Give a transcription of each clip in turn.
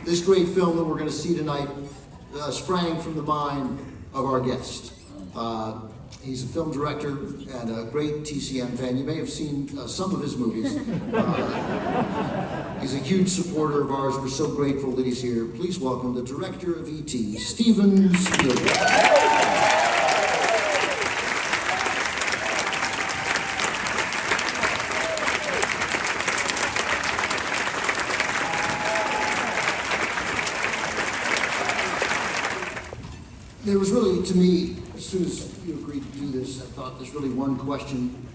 This great film that we're going to see tonight sprang from the mind of our guest. He's a film director and a great TCM fan. You may have seen some of his movies. He's a huge supporter of ours. We're so grateful that he's here. Please welcome the director of E.T., Steven Spielberg. There was really, to me, as soon as you agreed to do this, I thought there's really one question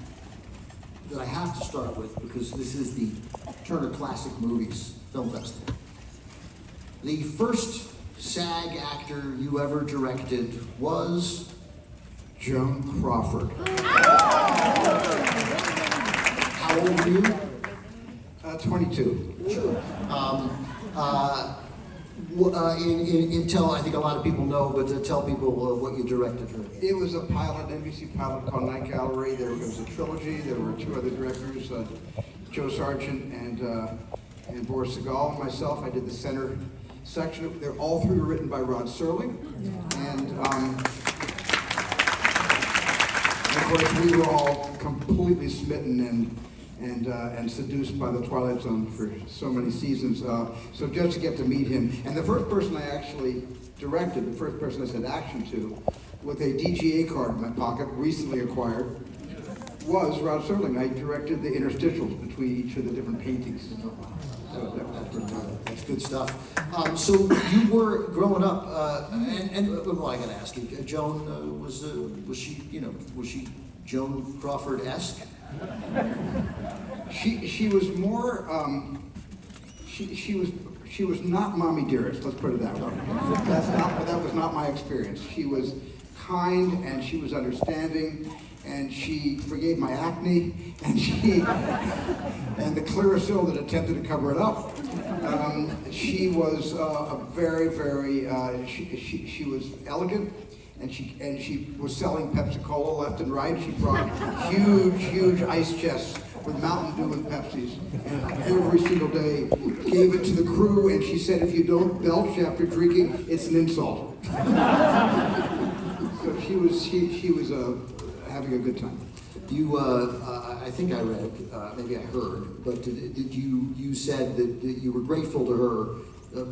that I have to start with, because this is the Turner Classic Movies Film Festival. The first SAG actor you ever directed was Joan Crawford. How old were you? 22. Sure. Tell, I think a lot of people know, but tell people what you directed her. It was a pilot, NBC pilot called Night Gallery. There was a trilogy. There were two other directors, Joe Sargent and Boris Segal and myself. I did the center section. They're all three were written by Rod Serling. And of course, we were all completely smitten and seduced by the Twilight Zone for so many seasons. So just to get to meet him, and the first person I actually directed, the first person I said action to, with a DGA card in my pocket, recently acquired, was Rod Serling. I directed the interstitials between each of the different paintings. So that's good stuff. So you were growing up, well, I got to ask you, Joan was she Joan Crawford-esque? She was more. She was not Mommy Dearest. Let's put it that way. That was not my experience. She was kind and she was understanding, and she forgave my acne, and the Clearasil that attempted to cover it up. She was a very, very. She was elegant. And she was selling Pepsi-Cola left and right. She brought huge ice chests with Mountain Dew and Pepsis, and every single day gave it to the crew. And she said, if you don't belch after drinking, it's an insult. So she was having a good time. You, I think I read, maybe I heard, but did you said that you were grateful to her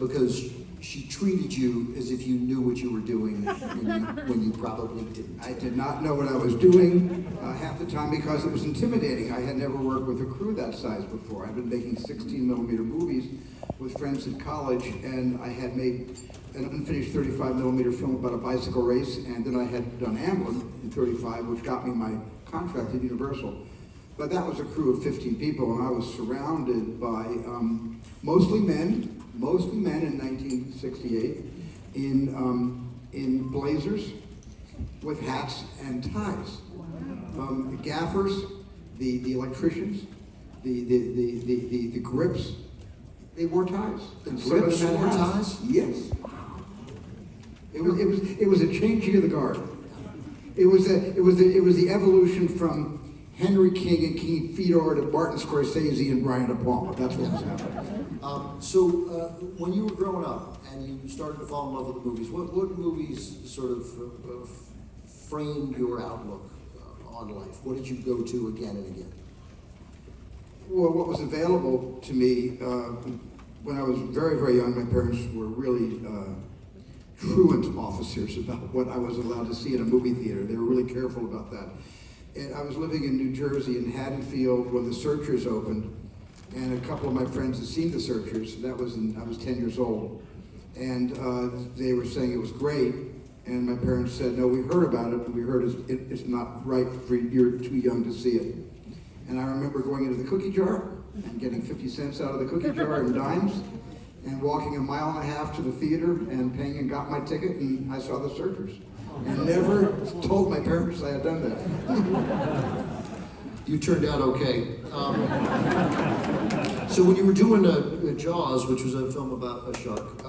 because she treated you as if you knew what you were doing when you probably didn't. I did not know what I was doing half the time because it was intimidating. I had never worked with a crew that size before. I'd been making 16mm movies with friends in college, and I had made an unfinished 35mm film about a bicycle race, and then I had done Amblin in 35, which got me my contract at Universal. But that was a crew of 15 people, and I was surrounded by mostly men in 1968 in blazers with hats and ties. The gaffers, the electricians, the grips, they wore ties. The grips wore ties? Yes. It was a changing of the guard. It was the evolution from Henry King and King Fedor to Martin Scorsese and Brian De Palma. That's what was happening. So when you were growing up and you started to fall in love with the movies, what movies sort of framed your outlook on life? What did you go to again and again? Well, what was available to me when I was very, very young, my parents were really truant officers about what I was allowed to see in a movie theater. They were really careful about that. And I was living in New Jersey in Haddonfield when The Searchers opened, and a couple of my friends had seen The Searchers. I was 10 years old, and they were saying it was great. And my parents said, "No, we heard about it, and we heard it's not right for you're too young to see it." And I remember going into the cookie jar and getting 50 cents out of the cookie jar and dimes, and walking a mile and a half to the theater and paying and got my ticket, and I saw The Searchers. And never told my parents I had done that. You turned out okay. So when you were doing Jaws, which was a film about a shark,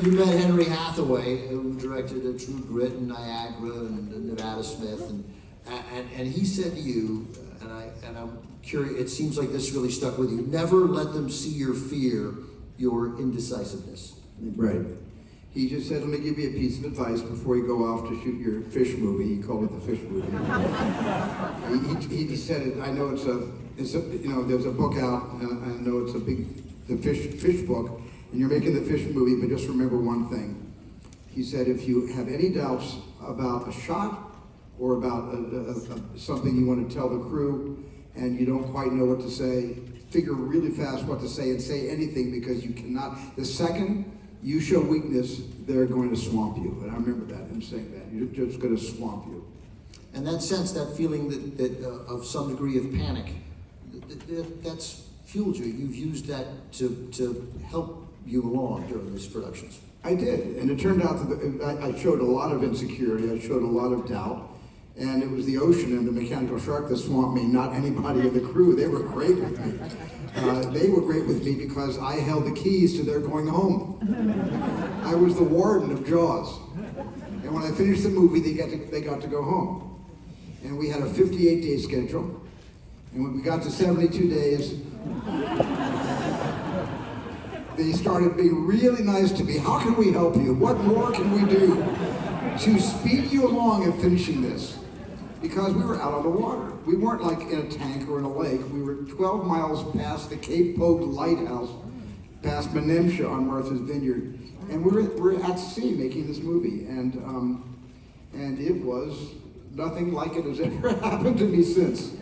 you met Henry Hathaway, who directed True Grit and Niagara and Nevada Smith, and And he said to you, and I'm curious, it seems like this really stuck with you, never let them see your fear, your indecisiveness. Right. He just said, let me give you a piece of advice before you go off to shoot your fish movie. He called it the fish movie. he said it, I know it's a, there's a book out, and I know it's the fish book, and you're making the fish movie, but just remember one thing. He said, if you have any doubts about a shot, or about something you want to tell the crew, and you don't quite know what to say, figure really fast what to say and say anything, because you cannot, the second you show weakness, they're going to swamp you. And I remember that, him saying that. You're just going to swamp you. And that sense, that feeling that of some degree of panic, that's fueled you. You've used that to help you along during these productions. I did, and it turned out that I showed a lot of insecurity, I showed a lot of doubt, and it was the ocean and the mechanical shark that swamped me, not anybody in the crew. They were great with me. They were great with me because I held the keys to their going home. I was the warden of Jaws. And when I finished the movie, they got to go home. And we had a 58-day schedule. And when we got to 72 days, they started being really nice to me. How can we help you? What more can we do to speed you along in finishing this? Because we were out on the water. We weren't like in a tank or in a lake. We were 12 miles past the Cape Pogue Lighthouse, past Menemsha on Martha's Vineyard. And we're at sea making this movie. And it was nothing like it has ever happened to me since.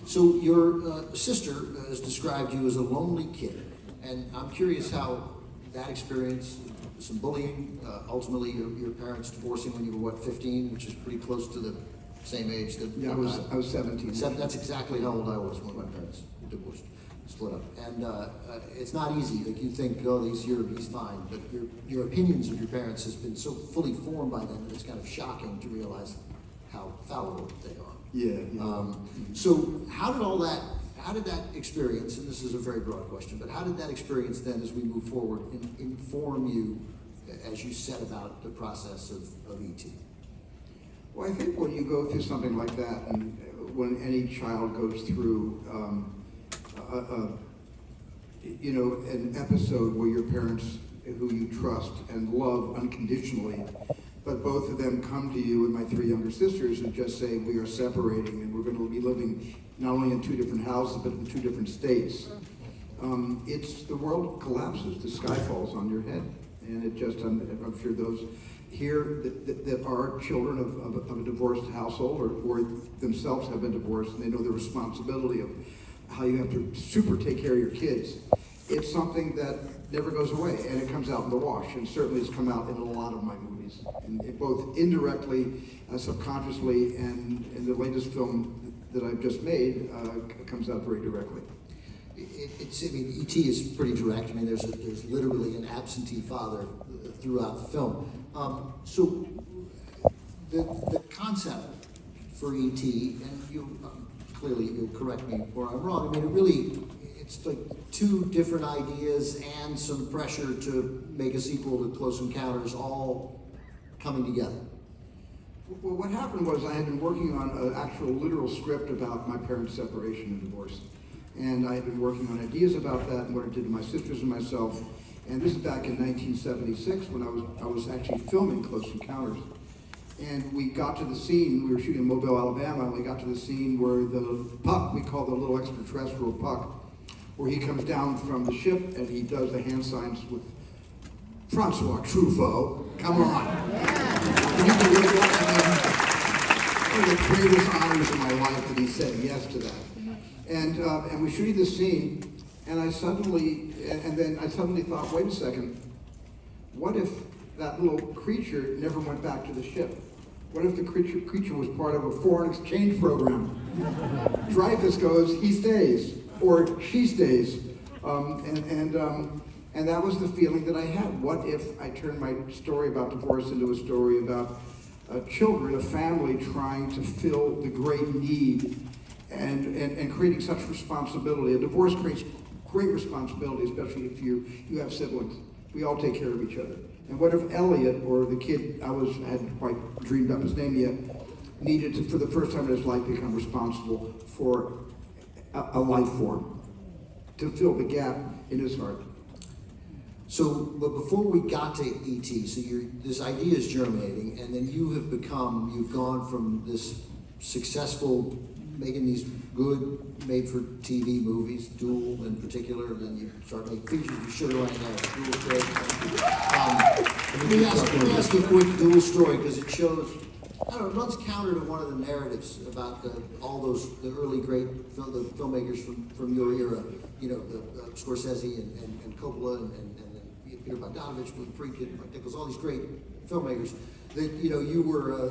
So your sister has described you as a lonely kid. And I'm curious how that experience, some bullying, ultimately your parents divorcing when you were, what, 15, which is pretty close to the same age that... Yeah, I was 17. That's exactly how old I was when my parents divorced, split up. And it's not easy. Like, you think, oh, he's fine. But your opinions of your parents has been so fully formed by them that it's kind of shocking to realize how fallible they are. Yeah. So how did that experience, and this is a very broad question, but how did that experience then, as we move forward, inform you as you set about the process of E.T.? Well, I think when you go through something like that, and when any child goes through, an episode where your parents, who you trust and love unconditionally, but both of them come to you and my three younger sisters and just say, we are separating and we're going to be living not only in two different houses, but in two different states. The world collapses, the sky falls on your head. And it just, I'm sure those here that are children of a divorced household or themselves have been divorced, and they know the responsibility of how you have to super take care of your kids. It's something that never goes away, and it comes out in the wash, and certainly has come out in a lot of my movies, and both indirectly, subconsciously, and in the latest film that I've just made, comes out very directly. E.T. is pretty direct. I mean, there's literally an absentee father throughout the film. So the concept for E.T., and you clearly you'll correct me where I'm wrong. I mean, it's like two different ideas and some pressure to make a sequel to Close Encounters all coming together. Well, what happened was I had been working on an actual literal script about my parents' separation and divorce. And I had been working on ideas about that and what it did to my sisters and myself. And this is back in 1976 when I was actually filming Close Encounters. And we got to the scene, we were shooting in Mobile, Alabama, and we got to the scene where the puck, we call the little extraterrestrial puck, where he comes down from the ship and he does the hand signs with Francois Truffaut. Come on. Can you believe that? One of the greatest honors of my life that he said yes to that. And we're shooting this scene, and I suddenly thought, wait a second, what if that little creature never went back to the ship? What if the creature was part of a foreign exchange program? Dreyfus goes, he stays, or she stays. And that was the feeling that I had. What if I turned my story about divorce into a story about children, a family trying to fill the great need and creating such responsibility. A divorce creates great responsibility, especially if you have siblings. We all take care of each other. And what if Elliot, or the kid I hadn't quite dreamed up his name yet, needed to, for the first time in his life, become responsible for a life form, to fill the gap in his heart. So, but before we got to E.T., so this idea is germinating, and then you've gone from this successful, making these good made-for-TV movies, Duel in particular, then you start making features, you Sugar Land, Duel's great. Let me ask you a quick Duel story, because it shows, I don't know, it runs counter to one of the narratives about the early great the filmmakers from your era, you know, the Scorsese and Coppola and Peter Bogdanovich with Friedkin, Mike Nichols, all these great filmmakers that, you know, you were,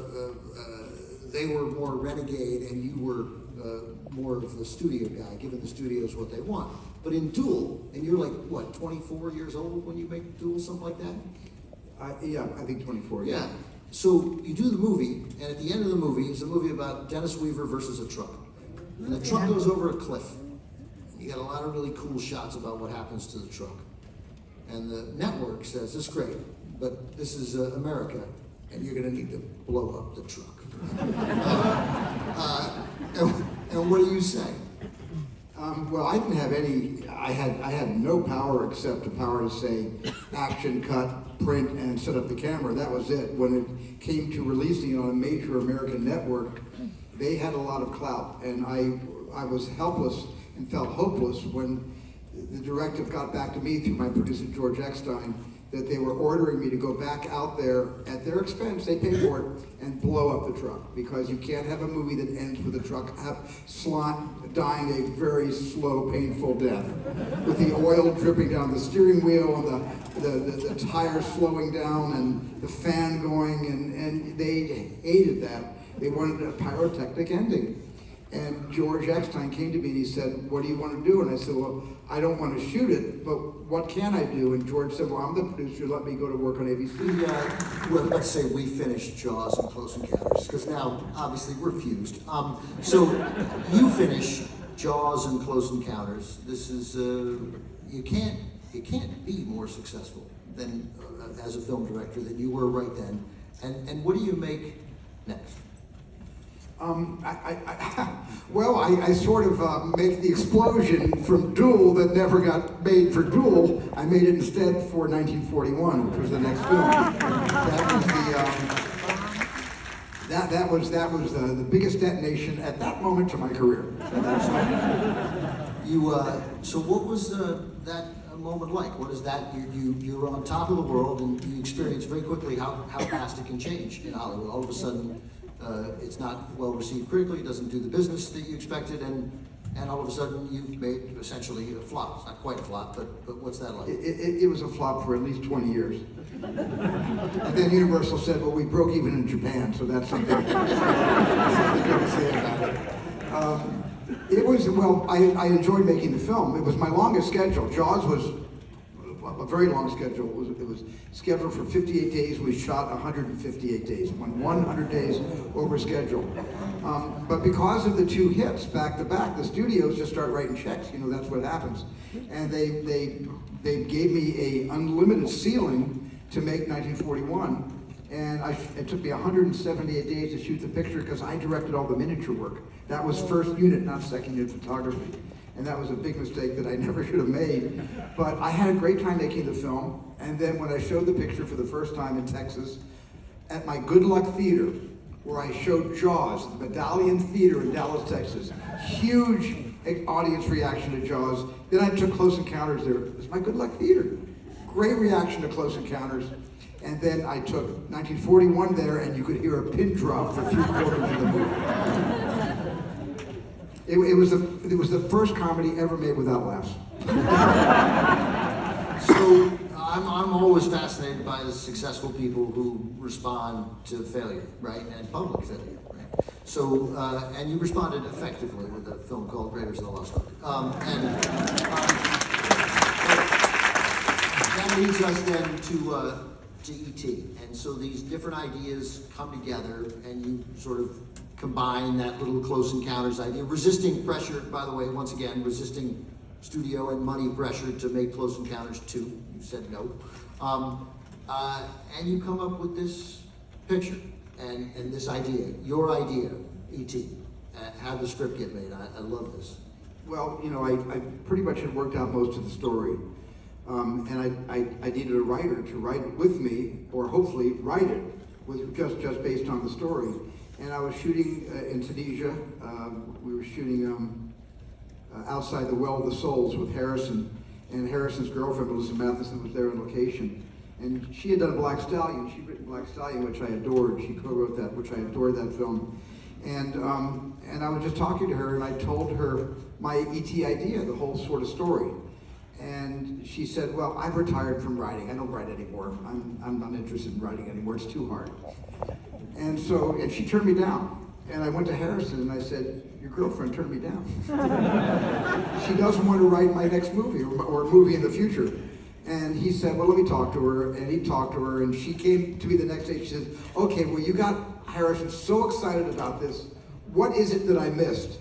they were more renegade and you were more of the studio guy, giving the studios what they want. But in Duel, and you're like, what, 24 years old when you make Duel, something like that? Yeah, I think 24. Yeah. So you do the movie, and at the end of the movie, it's a movie about Dennis Weaver versus a truck. And the truck goes over a cliff. You got a lot of really cool shots about what happens to the truck. And the network says, this is great, but this is America, and you're going to need to blow up the truck. And what do you say? Well, I didn't have any, I had no power except the power to say action, cut, print, and set up the camera. That was it. When it came to releasing it on a major American network, they had a lot of clout, and I was helpless and felt hopeless when the directive got back to me through my producer, George Eckstein, that they were ordering me to go back out there at their expense, they paid for it, and blow up the truck. Because you can't have a movie that ends with a truck slot dying a very slow, painful death, with the oil dripping down the steering wheel and the tires slowing down and the fan going, and they hated that. They wanted a pyrotechnic ending. And George Eckstein came to me and he said, what do you want to do? And I said, well, I don't want to shoot it, but what can I do? And George said, well, I'm the producer, let me go to work on ABC. Well, let's say we finished Jaws and Close Encounters, because now, obviously, we're fused. So, you finish Jaws and Close Encounters. This is, you can't be more successful than, as a film director than you were right then. And what do you make next? I sort of make the explosion from Duel that never got made for Duel. I made it instead for 1941, which was the next film. That was the biggest detonation at that moment to my career. So what was that moment like? What is that? You're on top of the world, and you experience very quickly how fast it can change in Hollywood. All of a sudden, it's not well received critically, it doesn't do the business that you expected, and all of a sudden you've made essentially a flop. It's not quite a flop, but what's that like? It was a flop for at least 20 years. And then Universal said, well, we broke even in Japan, so that's something, something good to say about it. I enjoyed making the film. It was my longest schedule. Jaws was a very long schedule. It was scheduled for 58 days. We shot 158 days. Went 100 days over schedule. But because of the two hits back to back, the studios just start writing checks. You know, that's what happens. And they gave me a unlimited ceiling to make 1941. And it took me 178 days to shoot the picture because I directed all the miniature work. That was first unit, not second unit photography. And that was a big mistake that I never should have made. But I had a great time making the film. And then when I showed the picture for the first time in Texas, at my Good Luck Theater, where I showed Jaws, the Medallion Theater in Dallas, Texas, huge audience reaction to Jaws. Then I took Close Encounters there. It was my Good Luck Theater. Great reaction to Close Encounters. And then I took 1941 there, and you could hear a pin drop for 3/4 of the movie. It was the first comedy ever made without laughs. So I'm always fascinated by the successful people who respond to failure, right, and public failure, right? So and you responded effectively with a film called Raiders of the Lost Ark, that leads us then to E.T. And so these different ideas come together, and you sort of combine that little Close Encounters idea, resisting pressure, by the way, once again, resisting studio and money pressure to make Close Encounters 2. You said no. And you come up with this picture. and this idea, your idea, E.T., how the script get made. I love this. Well, you know, I pretty much had worked out most of the story. And I needed a writer to write it with me, or hopefully write it with just based on the story. And I was shooting in Tunisia. We were shooting outside the Well of the Souls with Harrison, and Harrison's girlfriend, Melissa Matheson, was there on location. And she had done Black Stallion. She'd written Black Stallion, which I adored. She co-wrote that, which I adored that film. And I was just talking to her, and I told her my E.T. idea, the whole sort of story. And she said, well, I've retired from writing. I don't write anymore. I'm not interested in writing anymore. It's too hard. And she turned me down. And I went to Harrison and I said, your girlfriend turned me down. She doesn't want to write my next movie or a movie in the future. And he said, well, let me talk to her. And he talked to her, and she came to me the next day. She said, okay, well, you got Harrison so excited about this. What is it that I missed?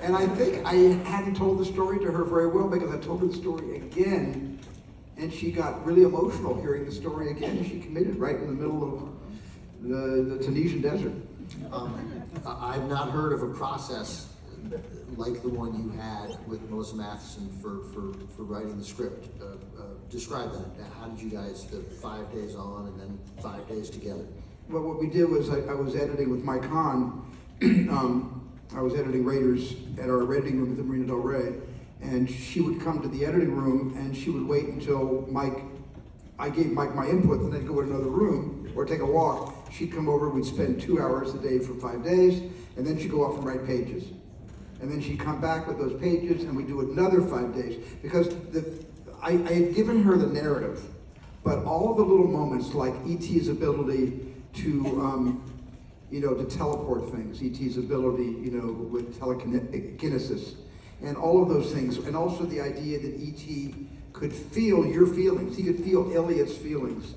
And I think I hadn't told the story to her very well, because I told her the story again, and she got really emotional hearing the story again, and she committed right in the middle of the Tunisian desert. I've not heard of a process like the one you had with Melissa Matheson for writing the script. Describe that. How did you guys, the 5 days on and then 5 days together? Well, what we did was I was editing with Mike Hahn. I was editing Raiders at our editing room at the Marina Del Rey, and she would come to the editing room and she would wait until I gave Mike my input, and then go in another room or take a walk. She'd come over, we'd spend 2 hours a day for 5 days, and then she'd go off and write pages. And then she'd come back with those pages, and we'd do another 5 days. Because I had given her the narrative, but all of the little moments, like E.T.'s ability to teleport things, E.T.'s ability, with telekinesis, and all of those things, and also the idea that E.T. could feel your feelings, he could feel Elliot's feelings.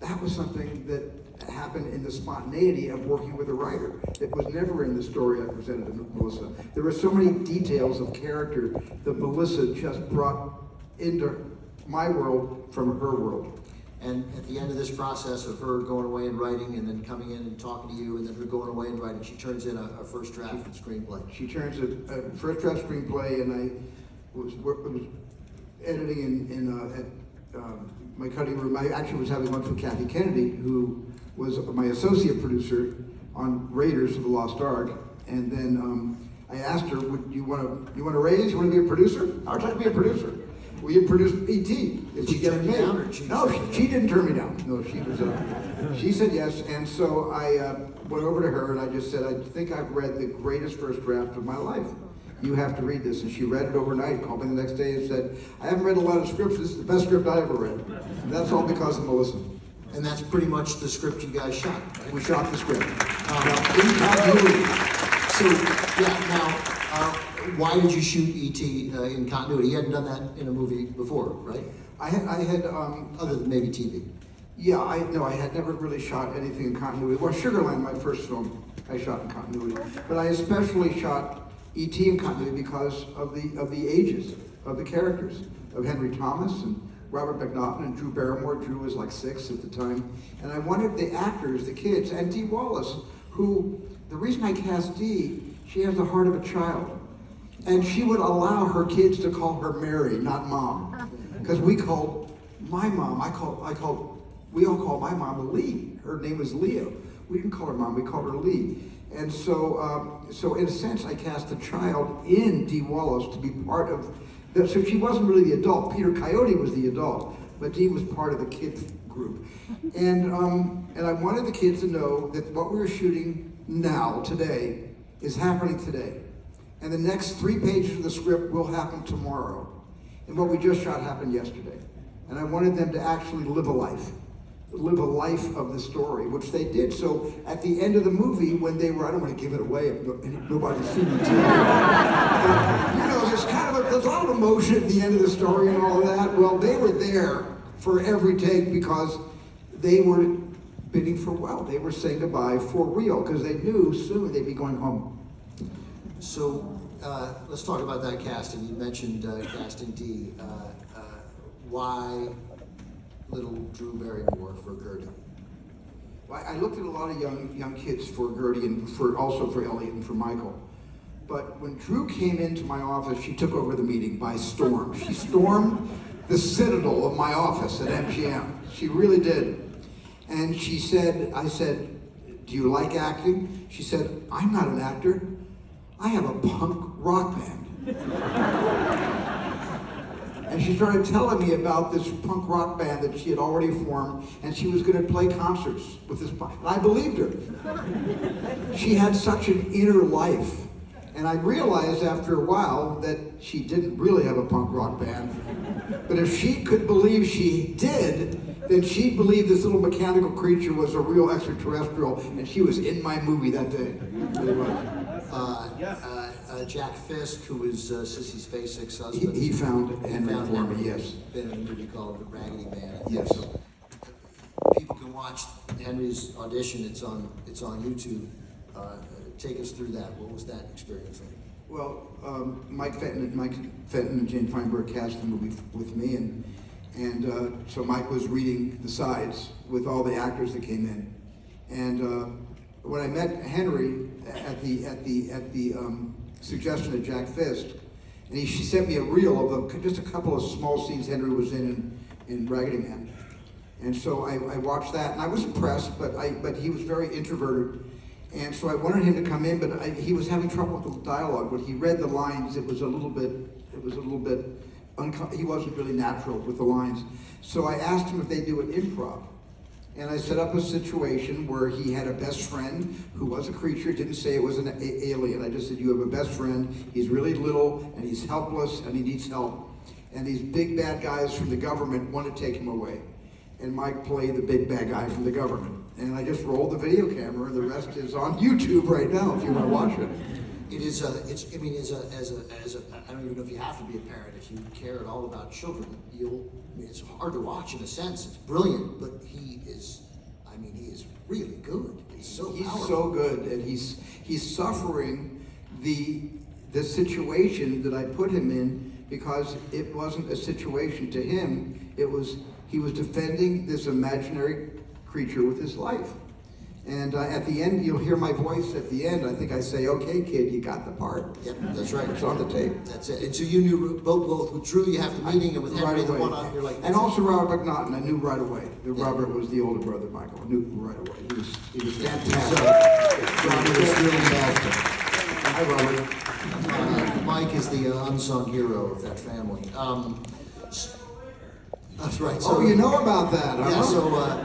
That was something that happened in the spontaneity of working with a writer. It was never in the story I presented to Melissa. There were so many details of character that Melissa just brought into my world from her world. And at the end of this process of her going away and writing, and then coming in and talking to you, and then her going away and writing, she turns in a first draft screenplay. She turns a first draft screenplay, and I was editing at my cutting room. I actually was having lunch with Kathy Kennedy, who was my associate producer on Raiders of the Lost Ark. And then I asked her, "Would you want a raise? You want to be a producer?" I would like to be a producer. Will you produce E.T.? Did she get me down, or she didn't turn me down. No, she was. She said yes, and so I went over to her and I just said, "I think I've read the greatest first draft of my life. You have to read this." And she read it overnight, called me the next day and said, "I haven't read a lot of scripts. This is the best script I ever read." And that's all because of Melissa. And that's pretty much the script you guys shot, right? We shot the script. So, yeah, now, why did you shoot E.T. In continuity? You hadn't done that in a movie before, right? I had other than maybe TV. Yeah, I had never really shot anything in continuity. Well, Sugarland, my first film, I shot in continuity. But I especially shot E.T. in continuity because of the ages of the characters, of Henry Thomas and Robert McNaughton and Drew Barrymore. Drew was like 6 at the time. And I wanted the actors, the kids, and Dee Wallace, who, the reason I cast Dee, she has the heart of a child. And she would allow her kids to call her Mary, not Mom. Because we called my mom, we all call my mom Lee. Her name is Leo. We didn't call her Mom, we called her Lee. And so in a sense, I cast a child in Dee Wallace to be part of, so she wasn't really the adult. Peter Coyote was the adult, but Dee was part of the kids group. And I wanted the kids to know that what we were shooting now, today, is happening today. And the next 3 pages of the script will happen tomorrow. And what we just shot happened yesterday. And I wanted them to actually live a life of the story, which they did. So at the end of the movie, when they were, I don't want to give it away if nobody's seen it too. But, there's a lot of emotion at the end of the story and all of that. Well, they were there for every take because they were bidding farewell. They were saying goodbye for real because they knew soon they'd be going home. So let's talk about that casting. You mentioned casting Dee. Why little Drew Barrymore for Gertie? I looked at a lot of young kids for Gertie and also for Elliot and for Michael. But when Drew came into my office, she took over the meeting by storm. She stormed the citadel of my office at MGM. She really did. And she said, I said, do you like acting? She said, I'm not an actor. I have a punk rock band. And she started telling me about this punk rock band that she had already formed, and she was going to play concerts with this punk. And I believed her. She had such an inner life. And I realized after a while that she didn't really have a punk rock band. But if she could believe she did, then she believed this little mechanical creature was a real extraterrestrial, and she was in my movie that day. Really was. Jack Fisk, who was Sissy Spacek's husband. He found Henry for me, yes. Been in a movie called The Raggedy Man. Yes. So, people can watch Henry's audition. It's on YouTube. Take us through that. What was that experience like? Well, Mike Fenton and Jane Feinberg cast the movie with me, and so Mike was reading the sides with all the actors that came in, and when I met Henry at the suggestion of Jack Fisk, and she sent me a reel of just a couple of small scenes Henry was in Raggedy Man, and so I watched that, and I was impressed, but he was very introverted. And so I wanted him to come in, but he was having trouble with the dialogue. When he read the lines, he wasn't really natural with the lines. So I asked him if they do an improv. And I set up a situation where he had a best friend who was a creature, didn't say it was an alien. I just said, you have a best friend, he's really little, and he's helpless, and he needs help. And these big bad guys from the government want to take him away. And Mike played the big bad guy from the government. And I just rolled the video camera. The rest is on YouTube right now if you want to watch it. It is. I don't even know if you have to be a parent. If you care at all about children, it's hard to watch in a sense. It's brilliant, but he is really good. He's so good, and he's suffering the situation that I put him in, because it wasn't a situation to him. He was defending this imaginary creature with his life. And at the end, you'll hear my voice at the end. I think I say, okay, kid, you got the part. Yep, that's right. It's on the tape. That's it. And so you knew both with Drew, you have the meeting, and with Henry, the one on, you're like... And also Robert McNaughton, I knew right away. Robert was the older brother, Michael. I knew right away. He was fantastic. Robert was really fantastic. Hi, Robert. Mike is the unsung hero of that family. That's right. So, you know about that, huh? Yeah, so...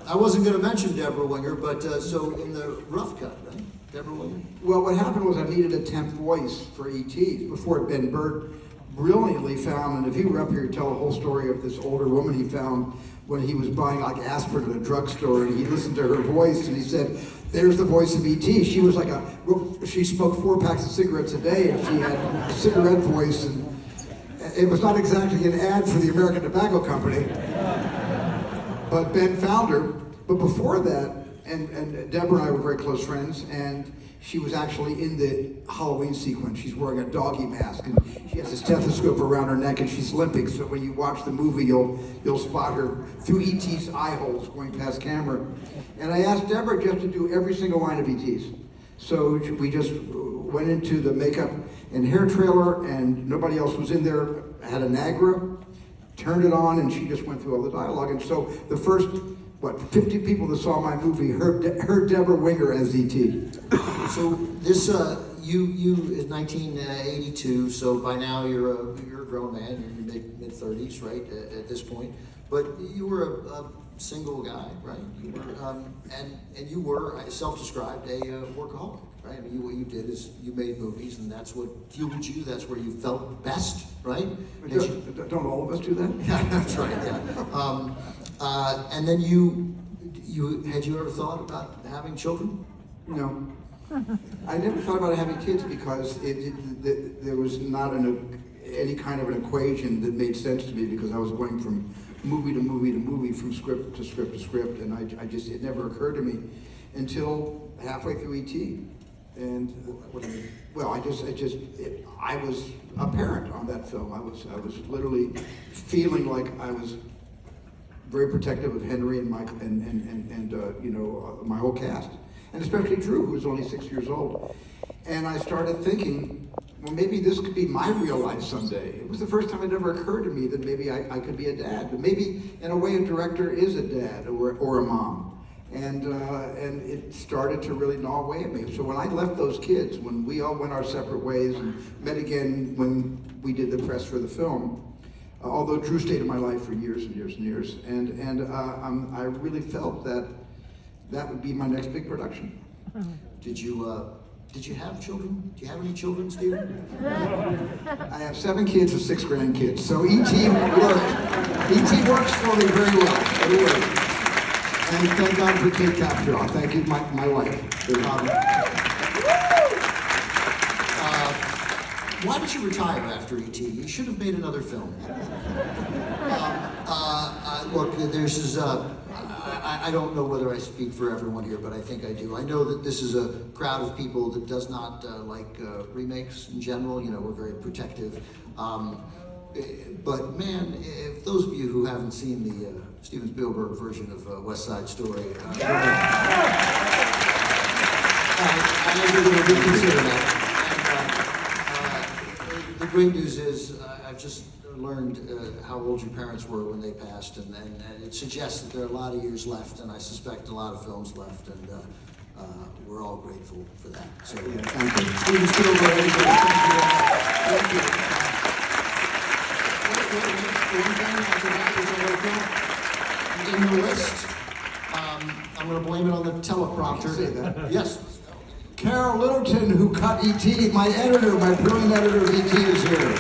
I wasn't going to mention Deborah Winger, but so in the rough cut, right? Deborah Winger? Well, what happened was I needed a temp voice for E.T. before Ben Bird brilliantly found, and if he were up here, he'd tell a whole story of this older woman he found when he was buying like aspirin at a drugstore, and he listened to her voice, and he said, there's the voice of E.T. She was like she smoked 4 packs of cigarettes a day, and she had a cigarette voice, and it was not exactly an ad for the American Tobacco Company. But Ben found her. But before that, and Deborah and I were very close friends, and she was actually in the Halloween sequence. She's wearing a doggy mask, and she has a stethoscope around her neck, and she's limping. So when you watch the movie, you'll spot her through E.T.'s eye holes going past camera. And I asked Deborah just to do every single line of E.T.'s. So we just went into the makeup and hair trailer, and nobody else was in there. Had a Nagra, turned it on, and she just went through all the dialogue. And so the first 50 people that saw my movie heard Deborah Winger as E.T. So this, you is 1982. So by now you're a grown man. You're in your mid-30s, right? At this point, but you were a single guy, right? You were, and you were self-described a workaholic, right? I mean, what you did is you made movies, and that's what fueled you. That's where you felt best, right? Don't all of us do that? Yeah, that's right. Yeah. And then you had you ever thought about having children? No. I never thought about having kids because there was not any kind of an equation that made sense to me, because I was going from movie to movie to movie, from script to script to script, and it never occurred to me until halfway through E.T. And What do you mean? well, I was a parent on that film. I was literally feeling like I was very protective of Henry and Mike my whole cast, and especially Drew, who was only 6 years old. And I started thinking, well, maybe this could be my real life someday. It was the first time it ever occurred to me that maybe I could be a dad. But maybe, in a way, a director is a dad or a mom. And it started to really gnaw away at me. So when I left those kids, when we all went our separate ways and met again when we did the press for the film, although Drew stayed in my life for years and years and years, I really felt that would be my next big production. Did you have children? Do you have any children, Steven? I have 7 kids and 6 grandkids, so E.T. works for me very well. Very well. And thank God for Kate Capshaw. Thank you, my wife. Why did you retire after E.T.? You should have made another film. Look, I don't know whether I speak for everyone here, but I think I do. I know that this is a crowd of people that does not like remakes in general. You know, we're very protective. But man, if those of you who haven't seen the Steven Spielberg version of West Side Story, I know you're going to reconsider that. The great news is I've just learned how old your parents were when they passed, and it suggests that there are a lot of years left, and I suspect a lot of films left, and we're all grateful for that. So, yeah, thank you. Steven Spielberg, thank you. In the list, I'm going to blame it on the teleprompter. Say that. Yes. Carol Littleton, who cut E.T., my editor, my brilliant editor of E.T. is here.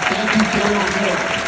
Thank you, Carol.